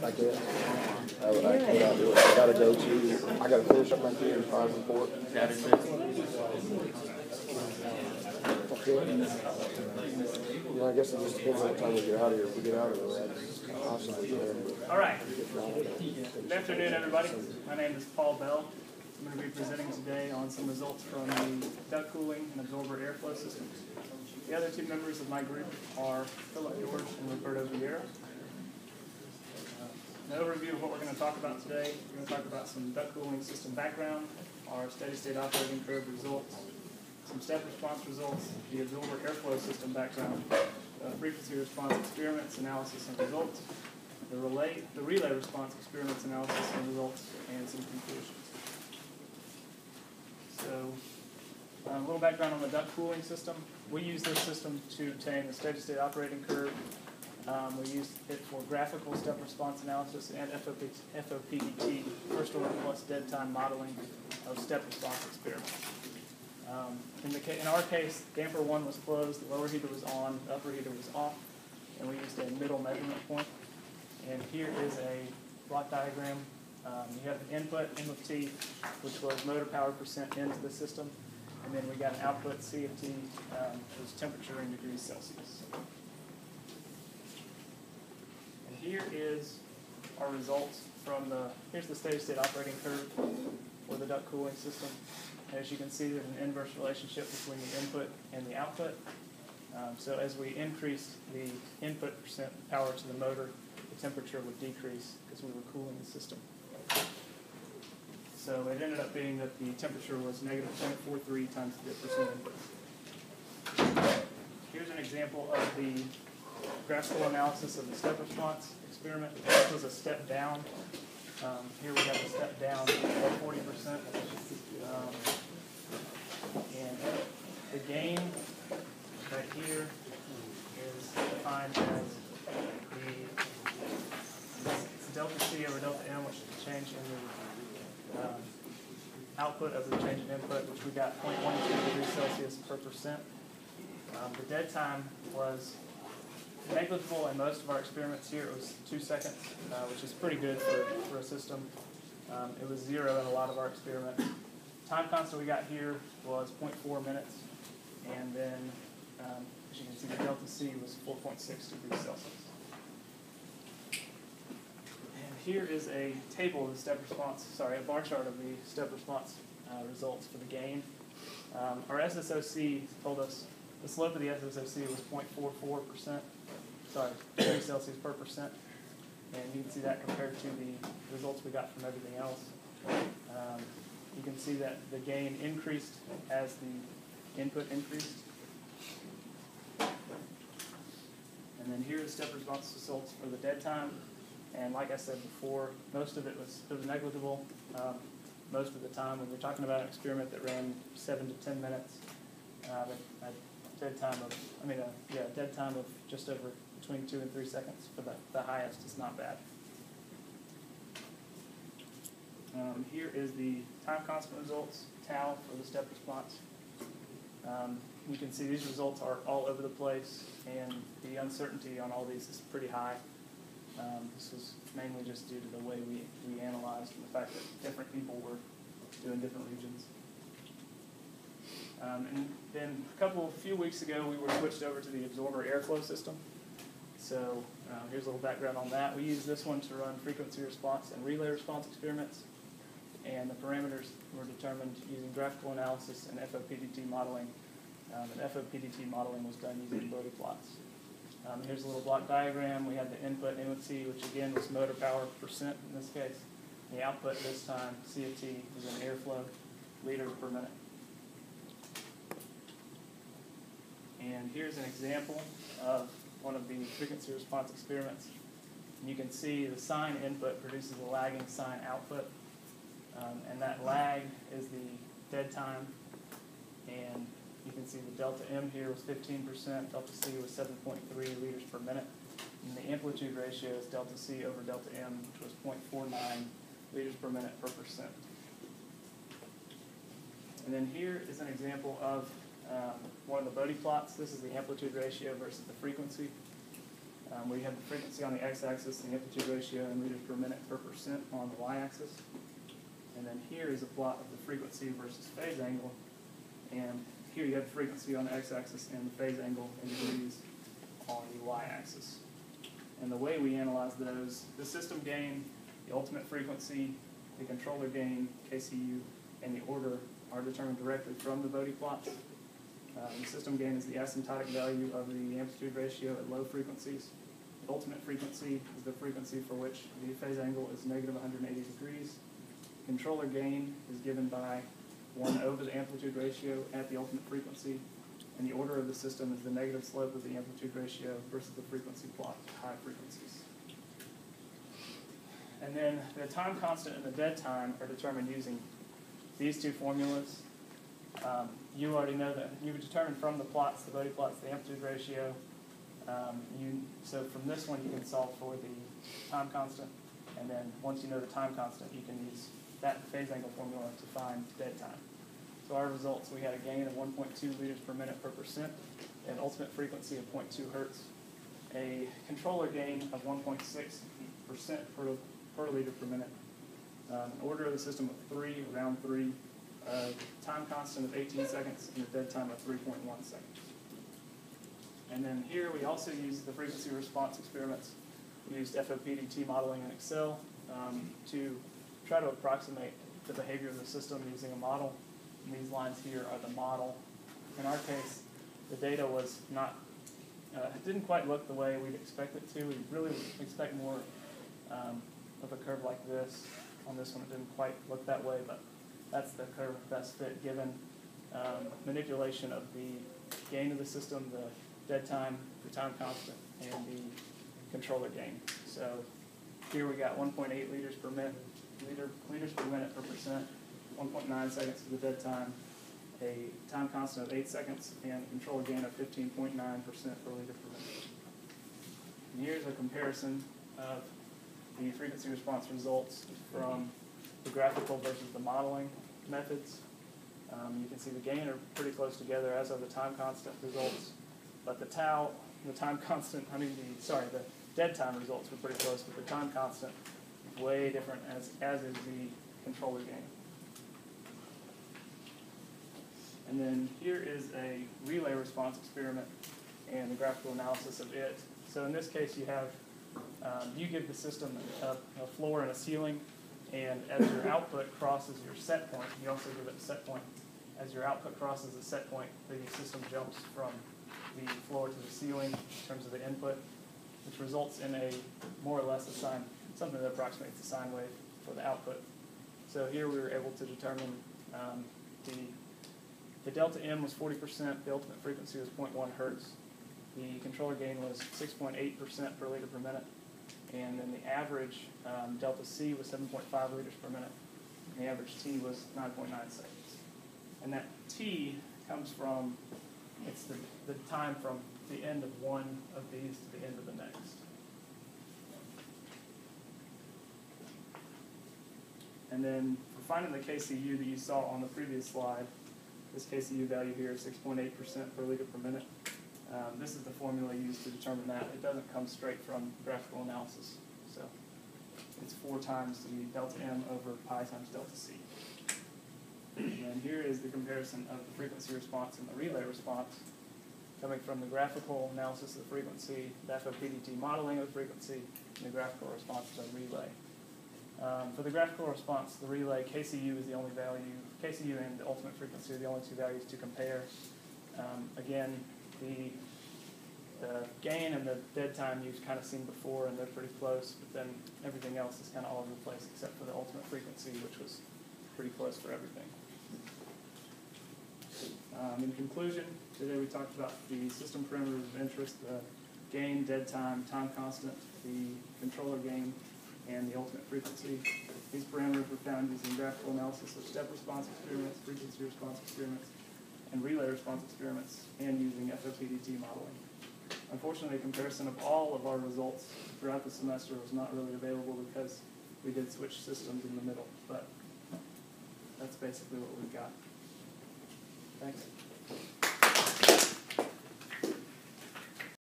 like that. What I do, I gotta go to, I gotta finish up my theory files report. Okay. You know, I guess it just depends on what time we get out of here. If we get out of here, that's possibly there. All right. Good afternoon, everybody. My name is Paul Bell. I'm going to be presenting today on some results from the duct cooling and absorber airflow systems. The other two members of my group are Philip George and Roberto Vieira. An overview of what we're going to talk about today. We're going to talk about some duct cooling system background, our steady-state operating curve results, some step response results, the absorber airflow system background, frequency response experiments, analysis and results, the relay response experiments, analysis and results, and some conclusions. So, a little background on the duct cooling system. We use this system to obtain the steady-state operating curve. We use it for graphical step response analysis and FOPDT, first order plus dead time modeling of step response experiments. In our case, damper 1 was closed, the lower heater was on, the upper heater was off, and we used a middle measurement point. And here is a block diagram. You have the input, M of T, which was motor power percent into the system, and then we got an output, C of T, which is temperature in degrees Celsius. And here is our results from here's the steady-state operating curve for the duct cooling system. As you can see, there's an inverse relationship between the input and the output. So as we increased the input percent power to the motor, the temperature would decrease because we were cooling the system. So it ended up being that the temperature was negative 0.43 times the percent input. Here's an example of the graphical analysis of the step response experiment. This was a step down. Here we have a step down of 40%. And the gain right here is defined as the delta C over delta M, which is the change in the output of the change in input, which we got 0.12 degrees Celsius per percent. The dead time was negligible in most of our experiments here. It was 2 seconds, which is pretty good for a system. It was 0 in a lot of our experiments. Time constant we got here was 0.4 minutes, and then as you can see, the delta C was 4.6 degrees Celsius. And here is a table of the step response, a bar chart of the step response results for the gain. Our SSOC told us the slope of the SSOC was 0.44%, degrees Celsius per percent. And you can see that compared to the results we got from everything else. You can see that the gain increased as the input increased. And then here are the step response results for the dead time. And like I said before, most of it was negligible. Most of the time, when we're talking about an experiment that ran 7 to 10 minutes, a dead time of just over between 2 and 3 seconds for the highest is not bad. Here is the time constant results, tau, for the step response. You can see these results are all over the place, and the uncertainty on all these is pretty high. This was mainly just due to the way we analyzed and the fact that different people were doing different regions. And then a few weeks ago, we were switched over to the absorber airflow system. So here's a little background on that. We use this one to run frequency response and relay response experiments, and the parameters were determined using graphical analysis and FOPDT modeling. And FOPDT modeling was done using Bodie plots. Here's a little block diagram. We had the input M of T, which again was motor power percent in this case. The output this time, C of T, was in airflow, liters per minute. And here's an example of one of the frequency response experiments. And you can see the sine input produces a lagging sine output. And that lag is the dead time. And you can see the delta M here was 15%, delta C was 7.3 liters per minute. And the amplitude ratio is delta C over delta M, which was 0.49 liters per minute per percent. And then here is an example of one of the Bodie plots. This is the amplitude ratio versus the frequency. We have the frequency on the x-axis, the amplitude ratio in liters per minute per percent on the y-axis. And then here is a plot of the frequency versus phase angle. And here you have the frequency on the x-axis and the phase angle in degrees on the y-axis. And the way we analyze those, the system gain, the ultimate frequency, the controller gain, KCU, and the order are determined directly from the Bode plots. The system gain is the asymptotic value of the amplitude ratio at low frequencies. The ultimate frequency is the frequency for which the phase angle is negative 180 degrees. Controller gain is given by 1 over the amplitude ratio at the ultimate frequency, and the order of the system is the negative slope of the amplitude ratio versus the frequency plot at high frequencies. And then the time constant and the dead time are determined using these two formulas. You already know that you've determined from the plots, the Bode plots, the amplitude ratio. So from this one you can solve for the time constant, and then once you know the time constant, you can use that phase angle formula to find dead time. So our results, we had a gain of 1.2 liters per minute per percent, an ultimate frequency of 0.2 hertz, a controller gain of 1.6% per liter per minute, an order of the system of 3, around 3, time constant of 18 seconds, and a dead time of 3.1 seconds. And then here we also used the frequency response experiments. We used FOPDT modeling in Excel to try to approximate the behavior of the system using a model. And these lines here are the model. In our case, the data was not, it didn't quite look the way we'd expect it to. We really expect more of a curve like this. On this one, it didn't quite look that way, but that's the curve best fit given manipulation of the gain of the system, the dead time, the time constant, and the controller gain. So here we got 1.8 liters per minute, liters per minute per percent, 1.9 seconds for the dead time, a time constant of 8 seconds, and a controller gain of 15.9% per liter per minute. And here's a comparison of the frequency response results from the graphical versus the modeling methods. You can see the gain are pretty close together, as are the time constant results, but the time constant, the dead time results were pretty close, but the time constant is way different, as is the controller gain. And then here is a relay response experiment and the graphical analysis of it. So in this case, you have you give the system a floor and a ceiling, and as your output crosses your set point, you also give it a set point. As your output crosses the set point, the system jumps from the floor to the ceiling in terms of the input, which results in a more or less a sine, something that approximates the sine wave for the output. So here we were able to determine the delta M was 40%, the ultimate frequency was 0.1 hertz, the controller gain was 6.8% per liter per minute, and then the average delta C was 7.5 liters per minute, and the average T was 9.9 seconds. And that T comes from, it's the time from the end of one of these to the end of the next. And then for finding the KCU that you saw on the previous slide, this KCU value here is 6.8% per liter per minute. This is the formula used to determine that. It doesn't come straight from graphical analysis. So it's 4 times the delta M over pi times delta C. And here is the comparison of the frequency response and the relay response, coming from the graphical analysis of the frequency, the FOPDT modeling of the frequency, and the graphical response to the relay. For the graphical response, the relay, KCU is the only value, KCU and the ultimate frequency are the only 2 values to compare. Again, the gain and the dead time you've kind of seen before, and they're pretty close, but then everything else is kind of all over the place except for the ultimate frequency, which was pretty close for everything. In conclusion, today we talked about the system parameters of interest, the gain, dead time, time constant, the controller gain, and the ultimate frequency. These parameters were found using graphical analysis of step response experiments, frequency response experiments, and relay response experiments, and using FOPDT modeling. Unfortunately, a comparison of all of our results throughout the semester was not really available because we did switch systems in the middle, but that's basically what we've got. Thanks.